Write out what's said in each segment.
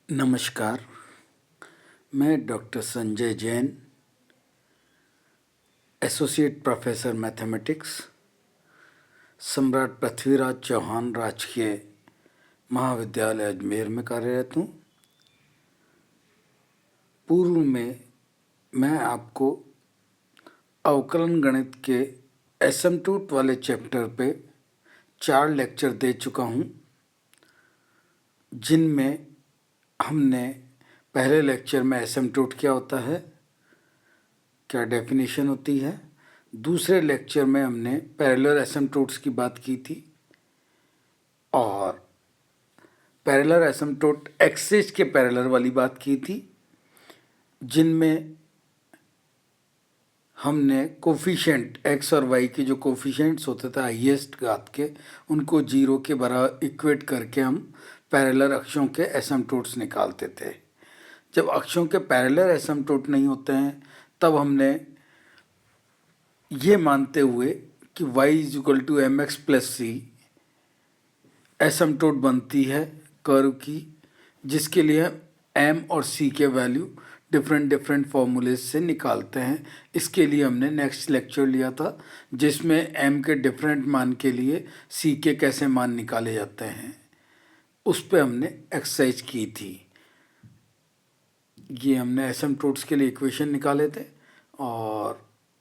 नमस्कार। मैं doctor Sanjay Jain, associate professor mathematics, सम्राट पृथ्वीराज चौहान राजकीय महाविद्यालय अजमेर में कार्यरत हूँ। पूर्व में मैं आपको अवकलन गणित के एसिम्प्टोट वाले चैप्टर पे 4 लेक्चर दे चुका हूँ, जिनमें हमने पहले लेक्चर में एसिम्प्टोट क्या होता है, क्या डेफिनेशन होती है। दूसरे लेक्चर में हमने पैरेलल एसिम्प्टोट्स की बात की थी और पैरेलल एसिम्प्टोट एक्सिस के पैरेलल वाली बात की थी, जिनमें हमने कोफिशिएंट एक्स और वाई के जो कोफिशिएंट्स होते थे हाईएस्ट घात के, उनको 0 के बराबर इक्वेट करके हम पैरेलल अक्षों के एसिम्प्टोट्स निकालते थे। जब अक्षों के पैरेलल एसिम्प्टोट नहीं होते हैं तब हमने ये मानते हुए कि y = mx + c एसिम्प्टोट बनती है कर्व की, जिसके लिए m और c के वैल्यू डिफरेंट फॉर्मूले से निकालते हैं। इसके लिए हमने नेक्स्ट लेक्चर लिया था, जिसमें m के डिफरेंट मान के लिए c के कैसे मान निकाले जाते हैं, उस पर हमने एक्सरसाइज की थी। ये हमने एसिम्प्टोट्स के लिए इक्वेशन निकाले थे और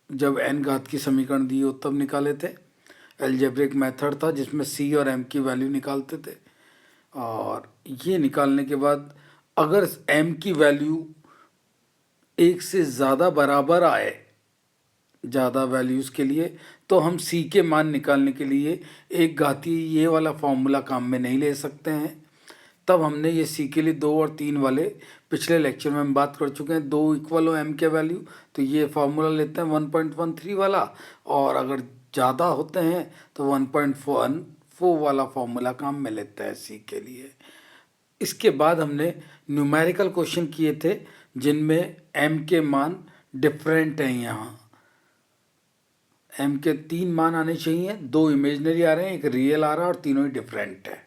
जब n घात की समीकरण दी हो तब निकाले थे। एल्जेब्रिक मेथड था जिसमें c और m की वैल्यू निकालते थे, और ये निकालने के बाद अगर m की वैल्यू 1 से ज़्यादा बराबर आए ज़्यादा वैल्यूज़ के लिए, तो हम c के मान निकालने के लिए एक घातीय ये वाला फॉर्मूला काम में नहीं ले सकते हैं। तब हमने ये c के लिए 2 और 3 वाले पिछले लेक्चर में हम बात कर चुके हैं। 2 इक्वल हो m के वैल्यू तो ये फार्मूला लेते हैं 1.13 वाला, और अगर ज़्यादा होते हैं तो 1.14 वाला फार्मूला काम में लेता है c के लिए। इसके बाद हमने न्यूमेरिकल क्वेश्चन किए थे जिनमें m के मान डिफरेंट हैं। यहाँ m के 3 मान आने चाहिए, 2 इमेजनरी आ रहे हैं, एक रियल आ रहा है और तीनों ही डिफरेंट है।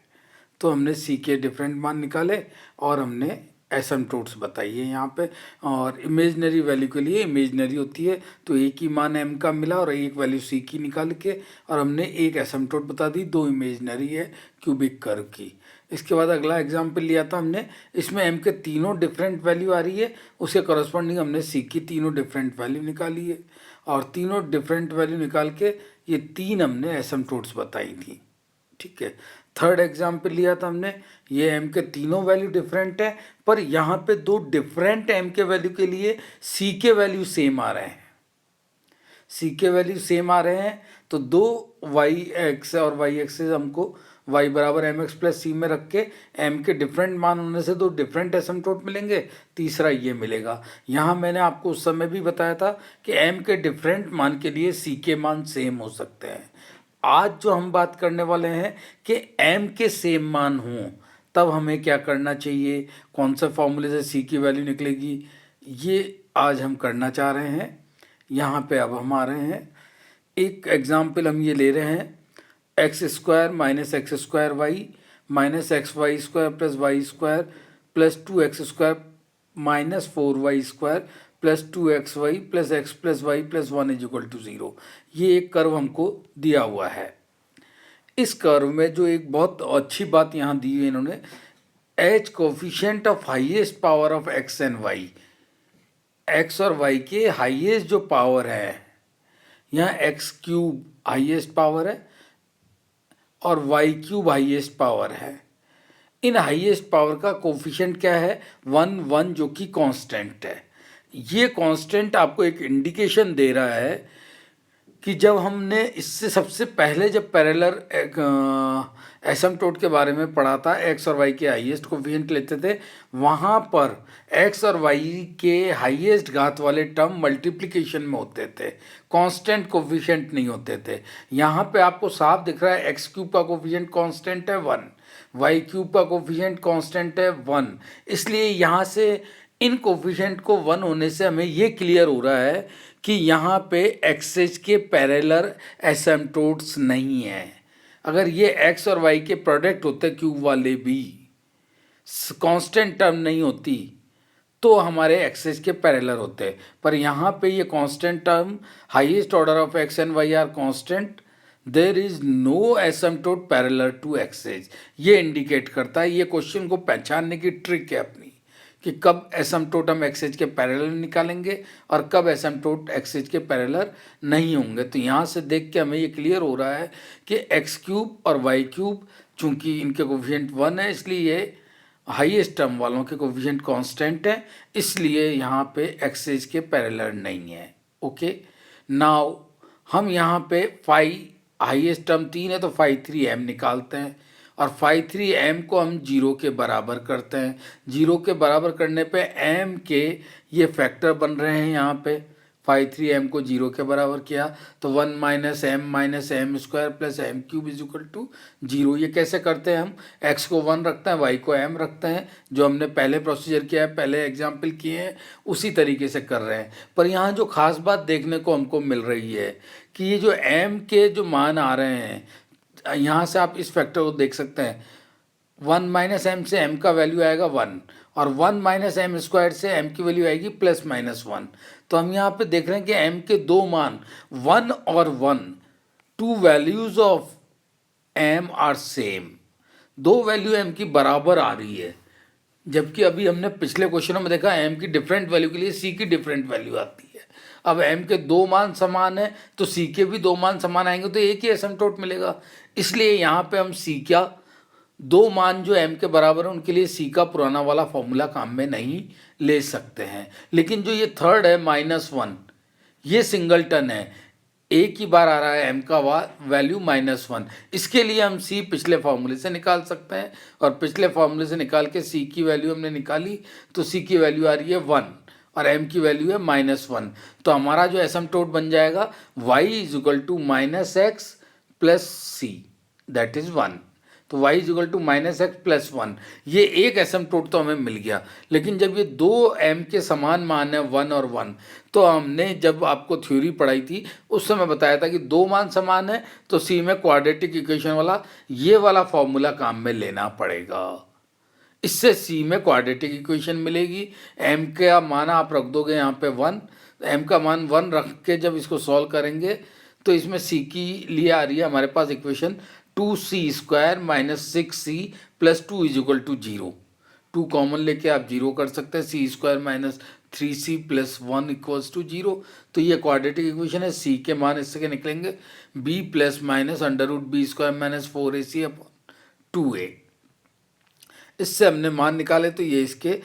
तो हमने c के डिफरेंट मान निकाले और हमने एसिम्प्टोट्स बताइए यहाँ पे, और इमेजनरी वैल्यू के लिए इमेजनरी होती है तो एक ही मान m का मिला और एक वैल्यू c की निकाल के, और हमने एक एसिम्प्टोट बता दी, 2 इमेजनरी है क्यूबिक कर्व की। इसके बाद अगला एग्जाम्पल लिया था हमने, इसमें m के तीनों डिफरेंट वैल्यू आ रही है, उसके करस्पॉन्डिंग हमने c की तीनों डिफरेंट वैल्यू निकाली है, और तीनों डिफरेंट वैल्यू निकाल के ये 3 हमने एसिम्प्टोट्स बताई थी। ठीक है। थर्ड एग्जाम्पल लिया था हमने, ये m के तीनों वैल्यू डिफरेंट है, पर यहाँ पे 2 डिफरेंट m के वैल्यू के लिए c के वैल्यू सेम आ रहे हैं। c के वैल्यू सेम आ रहे हैं तो 2 y एक्स और y एक्सिस हमको y = mx + c में रख के m के डिफरेंट मान होने से 2 डिफरेंट एसिम्प्टोट मिलेंगे, तीसरा ये मिलेगा। यहाँ मैंने आपको उस समय भी बताया था कि m के डिफरेंट मान के लिए c के मान सेम हो सकते हैं। आज जो हम बात करने वाले हैं कि m के सेम मान हों तब हमें क्या करना चाहिए, कौन से फॉर्मूले से c की वैल्यू निकलेगी, ये आज हम करना चाह रहे हैं। यहाँ पे अब हम आ रहे हैं, एक एग्जाम्पल हम ये ले रहे हैं, x² - x² y -xy² + y² + 2x² - 4y² + 2xy + x + y + 1 = 0। ये एक कर्व हमको दिया हुआ है। इस कर्व में जो एक बहुत अच्छी बात यहाँ दी है इन्होंने, h coefficient of highest power of x and y, x और y के हाईएस्ट जो पावर है, यहाँ x³ हाईएस्ट पावर है और y³ हाईएस्ट पावर है। इन हाईएस्ट पावर का कोफिशिएंट क्या है, 1 1, जो कि कांस्टेंट है। ये कांस्टेंट आपको एक इंडिकेशन दे रहा है कि जब हमने इससे सबसे पहले जब पैरेलल एसिम्प्टोट के बारे में पढ़ा था, x और y के हाईएस्ट कोफिशिएंट लेते थे, वहाँ पर x और y के हाईएस्ट घात वाले टर्म मल्टीप्लिकेशन में होते थे, कांस्टेंट कोफिशिएंट नहीं होते थे। यहाँ पे आपको साफ दिख रहा है x³ का कोफिशिएंट कांस्टेंट है 1, y³ का कोफिशिएंट कांस्टेंट है 1। इसलिए यहाँ से इन कोफिशिएंट को 1 होने से हमें ये क्लियर हो रहा है कि यहाँ पे एक्सेस के पैरेलल एसिम्प्टोट्स नहीं है। अगर ये x और y के प्रोडक्ट होते क्यूब वाले भी, कांस्टेंट टर्म नहीं होती तो हमारे एक्सेस के पैरेलल होते हैं, पर यहाँ पे ये constant term highest order of x and y are constant, there is no asymptote parallel to axes. ये इंडिकेट करता है, ये क्वेश्चन को पहचानने की ट्रिक है अपनी कि कब एसिम्पटोट हम एक्सेस के पैरेलल निकालेंगे और कब एसिम्पटोट एक्सेस के पैरेलल नहीं होंगे। तो यहाँ से देख के हमें ये क्लियर हो रहा है कि एक्स क्यूब और वाई क्यूब चूंकि इनके कोफिशिएंट 1 है, इसलिए ये हाईएस्ट टर्म वालों के कोफिशिएंट कांस्टेंट है, इसलिए यहाँ पे एक्सेस के पैरेलल नहीं है। ओके, नाउ हम यहाँ पे फाई हाईएस्ट टर्म 3 है तो फाई 3m निकालते हैं और फाई 3m को हम 0 के बराबर करते हैं। 0 के बराबर करने पे m के ये फैक्टर बन रहे हैं, यहाँ पे फाई 3m को 0 के बराबर किया तो 1 minus m square plus m cube is equal to 0। ये कैसे करते हैं हम, x को 1 रखते हैं, y को m रखते हैं, जो हमने पहले प्रोसीजर किया है, पहले एग्जाम्पल किए हैं, उसी तरीके से कर रहे हैं। पर यहाँ जो खास बात देखने को हमको मिल रही है कि ये जो m के जो मान आ रहे हैं, यहाँ से आप इस फैक्टर को देख सकते हैं, 1 माइनस एम से m का वैल्यू आएगा 1 और 1 माइनस एम स्क्वायर से m की वैल्यू आएगी प्लस माइनस 1। तो हम यहाँ पे देख रहे हैं कि m के दो मान 1 और 1, two values of m are same, दो वैल्यू m की बराबर आ रही है, जबकि अभी हमने पिछले क्वेश्चनों में देखा m की डिफरेंट वैल्यू के लिए c की डिफरेंट वैल्यू आती है। अब m के दो मान समान है तो c के भी दो मान समान आएंगे तो एक ही एसिम्पटोट मिलेगा, इसलिए यहाँ पे हम c का दो मान जो m के बराबर है उनके लिए c का पुराना वाला फॉर्मूला काम में नहीं ले सकते हैं। लेकिन जो ये थर्ड है -1, ये सिंगलटन है, एक ही बार आ रहा है m का वैल्यू -1, इसके लिए हम c पिछले फार्मूले से निकाल सकते हैं और पिछले फार्मूले से निकाल के c की वैल्यू हमने निकाली तो c की वैल्यू आ रही है 1 और m की वैल्यू है -1। तो हमारा जो एसिम्पटोट बन जाएगा y is equal to -x plus c, that is 1। तो y is equal to -x plus 1, ये एक एसिम्पटोट तो हमें मिल गया। लेकिन जब ये दो m के समान मान है 1 और 1, तो हमने जब आपको थ्योरी पढ़ाई थी उस समय बताया था कि दो मान समान है तो c में क्वाड्रेटिक इक्वेशन वाला ये वाला फॉर्मूला काम में लेना पड़ेगा, इससे c में क्वाड्रेटिक इक्वेशन मिलेगी। m का मान आप रख दोगे यहाँ पे 1, m का मान 1 रख के जब इसको सॉल्व करेंगे तो इसमें c की लिए आ रही है हमारे पास equation 2c square minus 6c plus 2 is equal to 0। 2 common लेके आप 0 कर सकते हैं, c square minus 3c plus 1 equals to 0। तो ये क्वाड्रेटिक इक्वेशन है, c के मान इससे के निकलेंगे b plus minus under root b square minus 4ac upon 2a। इससे हमने मान निकाले तो ये इसके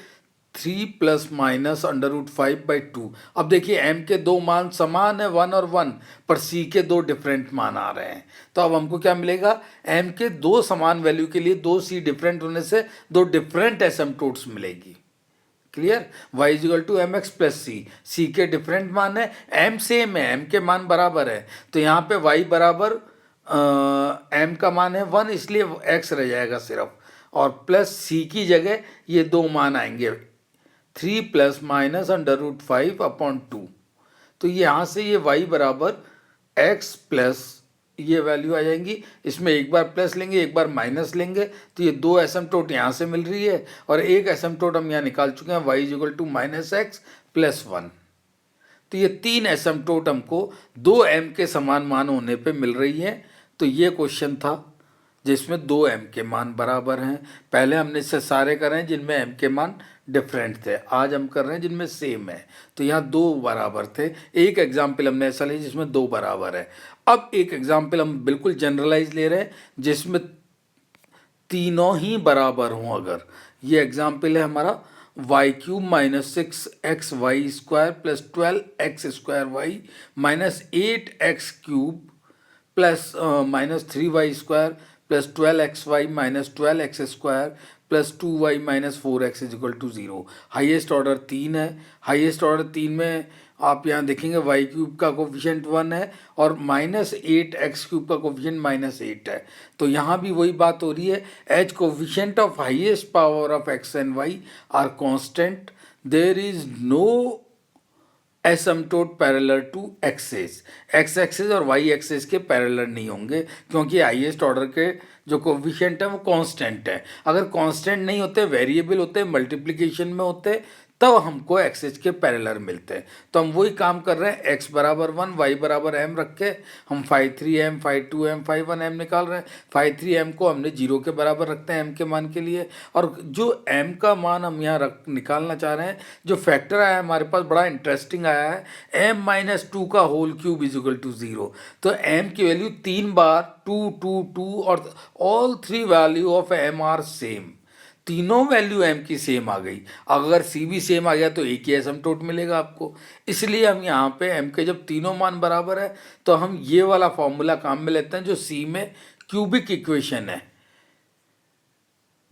3 प्लस माइनस अंडर रूट 5/2। अब देखिए m के दो मान समान है 1 और 1, पर c के दो डिफरेंट मान आ रहे हैं। तो अब हमको क्या मिलेगा, m के दो समान वैल्यू के लिए दो c डिफरेंट होने से दो डिफरेंट एसिम्पटोट्स मिलेगी। Clear, y is equal to m x plus c के डिफरेंट मान है, m सेम है, m के मान बराबर है, तो यहाँ पे y बराबर m का मान है 1, इसलिए x रह जाएगा सिर्फ, और प्लस c की जगह ये दो मान आएंगे 3 plus minus under root 5 upon 2। तो यहाँ से ये y बराबर x प्लस ये वैल्यू आ जाएंगी, इसमें एक बार प्लस लेंगे एक बार माइनस लेंगे, तो ये दो एसिम्पटोट यहाँ से मिल रही है और एक एसिम्पटोट हम यहाँ निकाल चुके हैं, y is equal to -x plus 1। तो ये तीन एसिम्पटोट हमको दो m के समान मान होने पे मिल रही है। तो ये क्वेश्चन था जिसमें दो m के मान बराबर हैं। पहले हमने इससे सारे कर रहे हैं जिनमें m के मान डिफरेंट थे, आज हम कर रहे हैं जिनमें सेम है। तो यहाँ दो बराबर थे, एक एग्जाम्पल हमने ऐसा लिया जिसमें दो बराबर है। अब एक एग्जाम्पल हम बिल्कुल जनरलाइज ले रहे हैं जिसमें तीनों ही बराबर हों। अगर ये एग्जाम्पल है हमारा y cube minus 6xy square plus 12x square y minus 8x cube plus minus 3y square plus 12xy minus 12x square plus 2y minus 4x is equal to 0। Highest order 3 है, highest order 3 में आप यहाँ देखेंगे y cube का coefficient 1 है और minus 8x cube का coefficient -8 है। तो यहाँ भी वही बात हो रही है, as coefficient of highest power of x and y are constant, there is no asymptote parallel to axes. x axes और y एक्सेस के पैरेलल नहीं होंगे क्योंकि हाईएस्ट ऑर्डर के जो कोफिशिएंट है वो कांस्टेंट है। अगर कांस्टेंट नहीं होते, वेरिएबल होते, मल्टीप्लिकेशन में होते, तब हमको एक्स एच के पैरेलल मिलते हैं। तो हम वही काम कर रहे हैं, एक्स बराबर 1, वाई बराबर एम रख के हम five 3m, five 2m, five 1m निकाल रहे हैं। फाइव 3m को हमने 0 के बराबर रखते हैं m के मान के लिए, और जो m का मान हम यहाँ निकालना चाह रहे हैं, जो फैक्टर आया है हमारे पास बड़ा इंटरेस्टिंग आया है, m-2 का whole cube is equal to 0। तो m की वैल्यू 3 बार 2 2 2 और all 3 value of m are same, तीनों वैल्यू m की सेम आ गई। अगर c भी सेम आ गया तो एक ही एसिम्पटोट मिलेगा आपको। इसलिए हम यहाँ पे m के जब तीनों मान बराबर है तो हम ये वाला फॉर्मूला काम में लेते हैं जो c में क्यूबिक इक्वेशन है।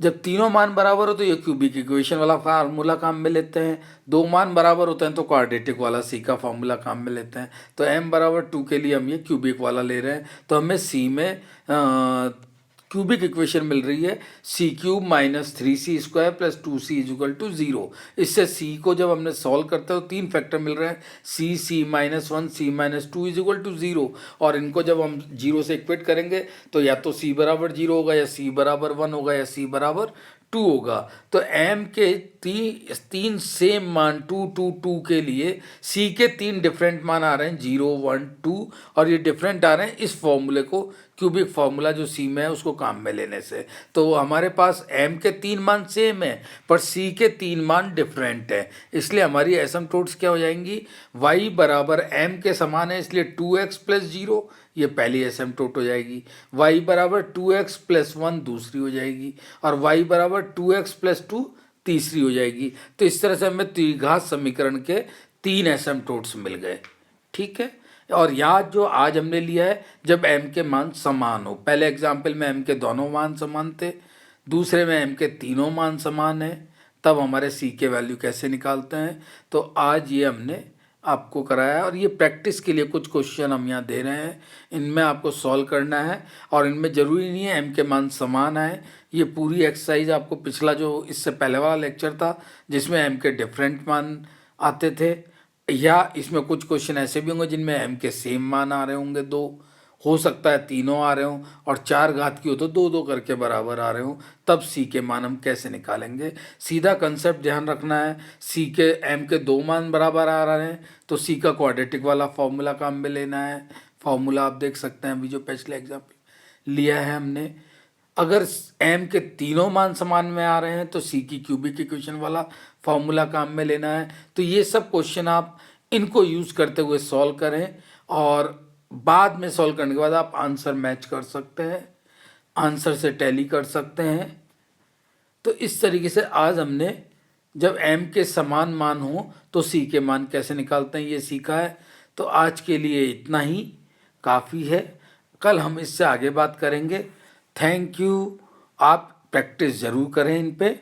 जब तीनों मान बराबर हो तो ये क्यूबिक इक्वेशन वाला फार्मूला काम में लेते हैं, दो मान बराबर होते हैं तो क्वाड्रेटिक वाला सी का फार्मूला काम में लेते हैं। तो m बराबर 2 के लिए हम ये क्यूबिक वाला ले रहे हैं, तो हमें सी में क्यूबिक इक्वेशन मिल रही है c cube minus 3c² plus 2c is equal to 0। इससे c को जब हमने सॉल्व करते हैं तो 3 फैक्टर मिल रहे हैं, c-1 c-2 is equal to 0, और इनको जब हम 0 से इक्वेट करेंगे तो या तो c बराबर 0 होगा, या c बराबर 1 होगा, या c बराबर 2 होगा। तो m के तीन सेम मान 2 2 2 के लिए c के 3 डिफरेंट मान आ रहे हैं 0 1 2, और ये डिफरेंट आ रहे हैं इस फॉर्मूले को, क्यूबिक फार्मूला जो सी में है उसको काम में लेने से। तो हमारे पास m के 3 मान सेम है पर c के 3 मान डिफरेंट है, इसलिए हमारी एसिम्पटोट्स क्या हो जाएंगी, y बराबर m के समान है इसलिए 2x प्लस 0 ये पहली एसिम्पटोट हो जाएगी, y बराबर 2x प्लस 1 दूसरी हो जाएगी, और y बराबर 2x प्लस 2 तीसरी हो जाएगी। तो इस तरह से हमें द्विघात समीकरण के 3 एसिम्पटोट्स मिल गए। ठीक है, और यहाँ जो आज हमने लिया है जब m के मान समान हो, पहले एग्जाम्पल में m के दोनों मान समान थे, दूसरे में m के तीनों मान समान है, तब हमारे c के वैल्यू कैसे निकालते हैं। तो आज ये हमने आपको कराया है, और ये प्रैक्टिस के लिए कुछ क्वेश्चन हम यहाँ दे रहे हैं, इनमें आपको सॉल्व करना है, और इनमें ज़रूरी नहीं है m के मान समान आए। ये पूरी एक्सरसाइज आपको पिछला जो इससे पहले वाला लेक्चर था जिसमें m के डिफरेंट मान आते थे, या इसमें कुछ क्वेश्चन ऐसे भी होंगे जिनमें m के सेम मान आ रहे होंगे, दो हो सकता है तीनों आ रहे हों, और 4 घात की हो तो 2 2 करके बराबर आ रहे हों, तब c के मान हम कैसे निकालेंगे। सीधा कंसेप्ट ध्यान रखना है, c के m के 2 मान बराबर आ रहे हैं तो c का क्वाड्रेटिक वाला फॉर्मूला काम में लेना है। फॉर्मूला आप देख सकते हैं अभी जो पिछले एग्जाम्पल लिया है हमने। अगर m के तीनों मान समान में आ रहे हैं तो c की क्यूबिक इक्वेशन वाला फॉर्मूला काम में लेना है। तो ये सब क्वेश्चन आप इनको यूज़ करते हुए सॉल्व करें, और बाद में सॉल्व करने के बाद आप आंसर मैच कर सकते हैं, आंसर से टैली कर सकते हैं। तो इस तरीके से आज हमने जब m के समान मान हो तो c के मान कैसे निकालते हैं ये सीखा है। तो आज के लिए इतना ही काफ़ी है, कल हम इससे आगे बात करेंगे। Thank you. आप प्रैक्टिस ज़रूर करें इन पे।